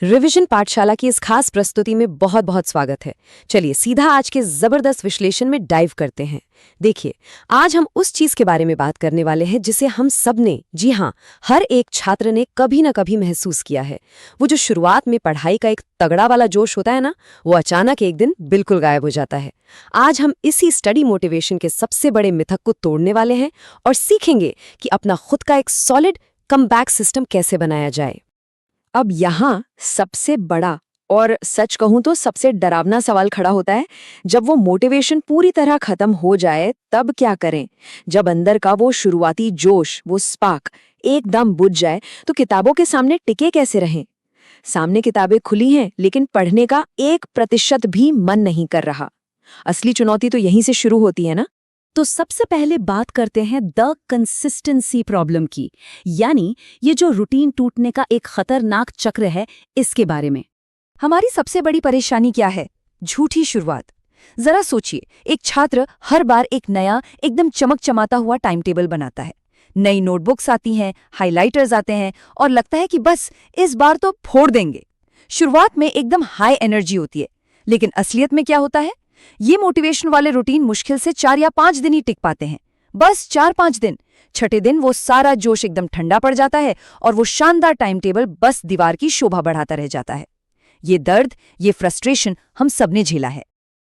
Revision पाठशाला की इस खास प्रस्तुति में बहुत बहुत स्वागत है। चलिए सीधा आज के जबरदस्त विश्लेषण में डाइव करते हैं। देखिए, आज हम उस चीज के बारे में बात करने वाले हैं जिसे हम सब ने, जी हाँ, हर एक छात्र ने कभी ना कभी महसूस किया है। वो जो शुरुआत में पढ़ाई का एक तगड़ा वाला जोश होता है ना, वो अचानक एक दिन बिल्कुल गायब हो जाता है। आज हम इसी स्टडी मोटिवेशन के सबसे बड़े मिथक को तोड़ने वाले हैं और सीखेंगे कि अपना खुद का एक सॉलिड कमबैक सिस्टम कैसे बनाया जाए। अब यहाँ सबसे बड़ा और सच कहूं तो सबसे डरावना सवाल खड़ा होता है, जब वो मोटिवेशन पूरी तरह खत्म हो जाए तब क्या करें। जब अंदर का वो शुरुआती जोश, वो स्पार्क एकदम बुझ जाए तो किताबों के सामने टिके कैसे रहें। सामने किताबें खुली हैं लेकिन पढ़ने का 1% भी मन नहीं कर रहा। असली चुनौती तो यहीं से शुरू होती है ना। तो सबसे पहले बात करते हैं द कंसिस्टेंसी प्रॉब्लम की, यानी ये जो रूटीन टूटने का एक खतरनाक चक्र है, इसके बारे में। हमारी सबसे बड़ी परेशानी क्या है? झूठी शुरुआत। जरा सोचिए, एक छात्र हर बार एक नया एकदम चमकचमाता हुआ टाइम टेबल बनाता है। नई नोटबुक्स आती हैं, हाइलाइटर्स आते हैं और लगता है कि बस इस बार तो फोड़ देंगे। शुरुआत में एकदम हाई एनर्जी होती है, लेकिन असलियत में क्या होता है? ये मोटिवेशन वाले रूटीन मुश्किल से 4 या 5 दिन ही टिक पाते हैं। बस 4-5 दिन। छठे दिन वो सारा जोश एकदम ठंडा पड़ जाता है और वो शानदार टाइम टेबल बस दीवार की शोभा बढ़ाता रह जाता है। ये दर्द, ये फ्रस्ट्रेशन हम सबने झेला है।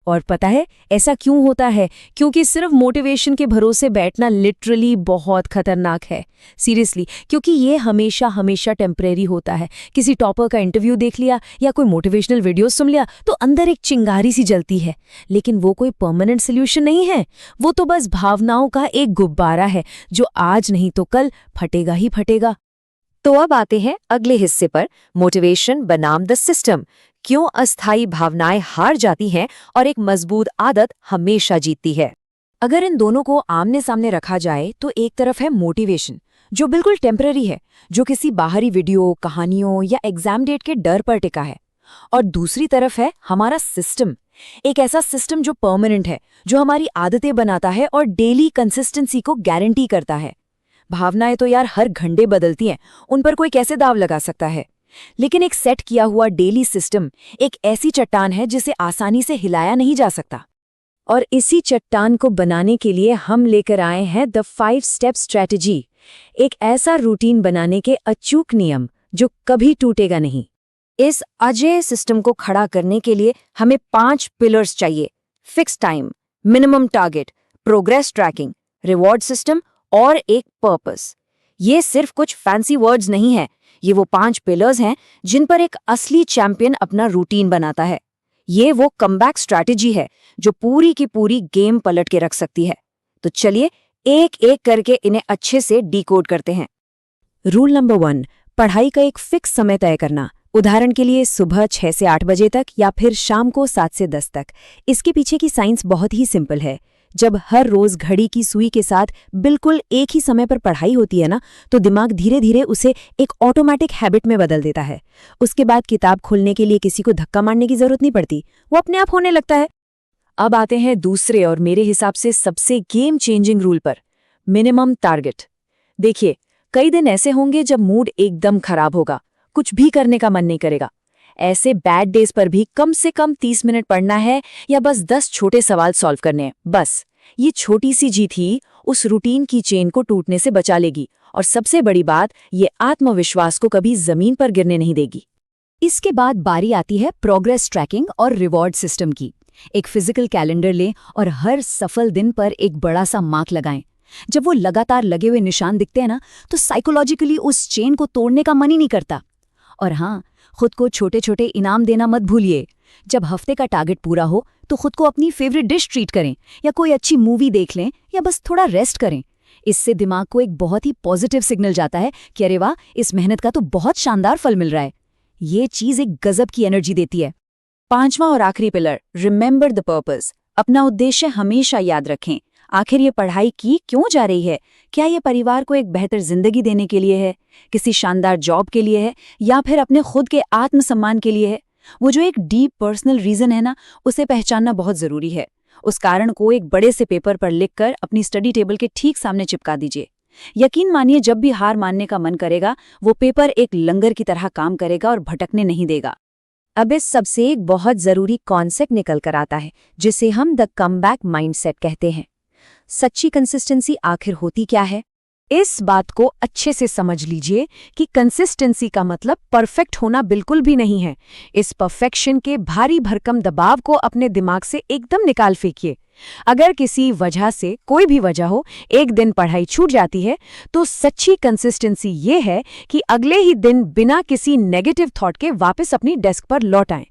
और पता है ऐसा क्यों होता है? क्योंकि सिर्फ मोटिवेशन के भरोसे बैठना लिटरली बहुत खतरनाक है। सीरियसली, क्योंकि ये हमेशा टेम्परेरी होता है। किसी टॉपर का इंटरव्यू देख लिया या कोई मोटिवेशनल वीडियो सुन लिया तो अंदर एक चिंगारी सी जलती है, लेकिन वो कोई परमानेंट सोल्यूशन नहीं है। वो तो बस भावनाओं का एक गुब्बारा है जो आज नहीं तो कल फटेगा ही फटेगा। तो अब आते हैं अगले हिस्से पर, मोटिवेशन बनाम द सिस्टम। क्यों अस्थायी भावनाएं हार जाती हैं और एक मजबूत आदत हमेशा जीतती है। अगर इन दोनों को आमने सामने रखा जाए तो एक तरफ है मोटिवेशन, जो बिल्कुल टेम्पररी है, जो किसी बाहरी वीडियो, कहानियों या एग्जाम डेट के डर पर टिका है। और दूसरी तरफ है हमारा सिस्टम, एक ऐसा सिस्टम जो परमानेंट है, जो हमारी आदतें बनाता है और डेली कंसिस्टेंसी को गारंटी करता है। भावनाएं तो यार हर घंटे बदलती हैं, उन पर कोई कैसे दाव लगा सकता है। लेकिन एक सेट किया हुआ डेली सिस्टम एक ऐसी चट्टान है जिसे आसानी से हिलाया नहीं जा सकता। और इसी चट्टान को बनाने के लिए हम लेकर आए हैं द 5 स्टेप स्ट्रैटेजी, एक ऐसा रूटीन बनाने के अचूक नियम जो कभी टूटेगा नहीं। इस अजेय सिस्टम को खड़ा करने के लिए हमें 5 पिलर्स चाहिए: fix time, minimum target, progress tracking, reward system और एक पर्पस। ये सिर्फ कुछ फैंसी वर्ड्स नहीं है, ये वो 5 पिलर्स हैं जिन पर एक असली चैंपियन अपना रूटीन बनाता है। ये वो कमबैक स्ट्रैटेजी है जो पूरी की पूरी गेम पलट के रख सकती है। तो चलिए एक एक करके इन्हें अच्छे से डिकोड करते हैं। रूल नंबर 1, पढ़ाई का एक फिक्स समय तय करना। उदाहरण के लिए सुबह 6 से 8 बजे तक या फिर शाम को 7 से 10 तक। इसके पीछे की साइंस बहुत ही सिंपल है। जब हर रोज घड़ी की सुई के साथ बिल्कुल एक ही समय पर पढ़ाई होती है ना, तो दिमाग धीरे धीरे उसे एक ऑटोमेटिक हैबिट में बदल देता है। उसके बाद किताब खोलने के लिए किसी को धक्का मारने की जरूरत नहीं पड़ती, वो अपने आप होने लगता है। अब आते हैं दूसरे और मेरे हिसाब से सबसे गेम चेंजिंग रूल पर, मिनिमम टारगेट। देखिए, कई दिन ऐसे होंगे जब मूड एकदम खराब होगा, कुछ भी करने का मन नहीं करेगा। ऐसे बैड डेज पर भी कम से कम 30 मिनट पढ़ना है या बस 10 छोटे सवाल सॉल्व करने हैं। बस ये छोटी सी जीत ही उस रूटीन की चेन को टूटने से बचा लेगी और सबसे बड़ी बात, ये आत्मविश्वास को कभी जमीन पर गिरने नहीं देगी। इसके बाद बारी आती है प्रोग्रेस ट्रैकिंग और रिवॉर्ड सिस्टम की। एक फिजिकल कैलेंडर लें और हर सफल दिन पर एक बड़ा सा मार्क लगाएं। जब वो लगातार लगे हुए निशान दिखते हैं ना, तो साइकोलॉजिकली उस चेन को तोड़ने का मन ही नहीं करता। और हाँ, खुद को छोटे छोटे इनाम देना मत भूलिए। जब हफ्ते का टारगेट पूरा हो तो खुद को अपनी फेवरेट डिश ट्रीट करें या कोई अच्छी मूवी देख लें या बस थोड़ा रेस्ट करें। इससे दिमाग को एक बहुत ही पॉजिटिव सिग्नल जाता है कि अरे वाह, इस मेहनत का तो बहुत शानदार फल मिल रहा है। ये चीज एक गजब की एनर्जी देती है। 5वां और आखिरी पिलर, रिमेंबर द पर्पस। अपना उद्देश्य हमेशा याद रखें। आखिर ये पढ़ाई की क्यों जा रही है? क्या ये परिवार को एक बेहतर जिंदगी देने के लिए है, किसी शानदार जॉब के लिए है, या फिर अपने खुद के आत्मसम्मान के लिए है? वो जो एक डीप पर्सनल रीजन है ना, उसे पहचानना बहुत जरूरी है। उस कारण को एक बड़े से पेपर पर लिखकर अपनी स्टडी टेबल के ठीक सामने चिपका दीजिए। यकीन मानिए, जब भी हार मानने का मन करेगा, वो पेपर एक लंगर की तरह काम करेगा और भटकने नहीं देगा। अब इस सबसे एक बहुत जरूरी कॉन्सेप्ट निकल कर आता है, जिसे हम द कमबैक माइंडसेट कहते हैं। सच्ची कंसिस्टेंसी आखिर होती क्या है? इस बात को अच्छे से समझ लीजिए कि कंसिस्टेंसी का मतलब परफेक्ट होना बिल्कुल भी नहीं है। इस परफेक्शन के भारी भरकम दबाव को अपने दिमाग से एकदम निकाल फेंकिए। अगर किसी वजह से, कोई भी वजह हो, एक दिन पढ़ाई छूट जाती है, तो सच्ची कंसिस्टेंसी ये है कि अगले ही दिन बिना किसी नेगेटिव थॉट के वापस अपनी डेस्क पर लौट आएं।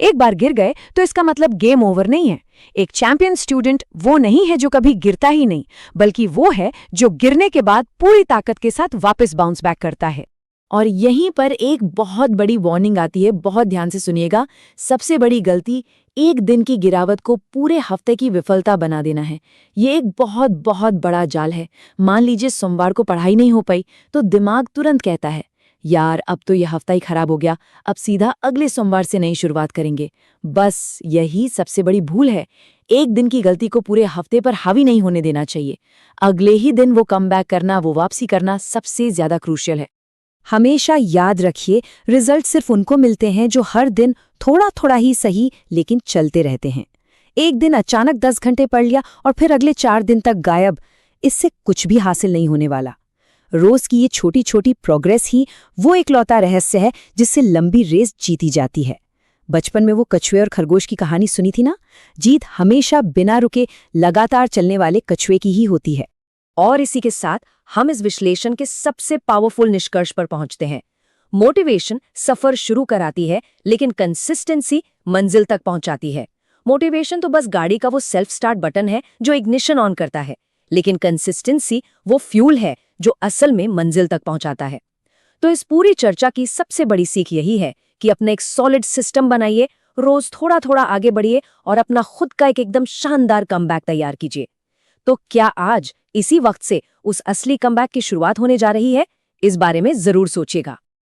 एक बार गिर गए तो इसका मतलब गेम ओवर नहीं है। एक चैंपियन स्टूडेंट वो नहीं है जो कभी गिरता ही नहीं, बल्कि वो है जो गिरने के बाद पूरी ताकत के साथ वापस बाउंस बैक करता है। और यहीं पर एक बहुत बड़ी वार्निंग आती है, बहुत ध्यान से सुनिएगा। सबसे बड़ी गलती एक दिन की गिरावट को पूरे हफ्ते की विफलता बना देना है। ये एक बहुत बहुत बड़ा जाल है। मान लीजिए सोमवार को पढ़ाई नहीं हो पाई, तो दिमाग तुरंत कहता है, यार अब तो यह हफ्ता ही खराब हो गया, अब सीधा अगले सोमवार से नई शुरुआत करेंगे। बस यही सबसे बड़ी भूल है। एक दिन की गलती को पूरे हफ्ते पर हावी नहीं होने देना चाहिए। अगले ही दिन वो कमबैक करना, वो वापसी करना सबसे ज्यादा क्रूशियल है। हमेशा याद रखिए, रिजल्ट सिर्फ उनको मिलते हैं जो हर दिन थोड़ा थोड़ा ही सही लेकिन चलते रहते हैं। एक दिन अचानक 10 घंटे पढ़ लिया और फिर अगले 4 दिन तक गायब, इससे कुछ भी हासिल नहीं होने वाला। रोज की ये छोटी छोटी प्रोग्रेस ही वो इकलौता रहस्य है जिससे लंबी रेस जीती जाती है। बचपन में वो कछुए और खरगोश की कहानी सुनी थी ना? जीत हमेशा बिना रुके लगातार चलने वाले कछुए की ही होती है। और इसी के साथ हम इस विश्लेषण के सबसे पावरफुल निष्कर्ष पर पहुंचते हैं। मोटिवेशन सफर शुरू कराती है, लेकिन कंसिस्टेंसी मंजिल तक पहुंचाती है। मोटिवेशन तो बस गाड़ी का वो सेल्फ स्टार्ट बटन है जो इग्निशन ऑन करता है, लेकिन कंसिस्टेंसी वो फ्यूल है जो असल में मंजिल तक पहुंचाता है। तो इस पूरी चर्चा की सबसे बड़ी सीख यही है कि अपना एक सॉलिड सिस्टम बनाइए, रोज थोड़ा थोड़ा आगे बढ़िए और अपना खुद का एक एकदम शानदार कमबैक तैयार कीजिए। तो क्या आज इसी वक्त से उस असली कमबैक की शुरुआत होने जा रही है? इस बारे में जरूर सोचिएगा।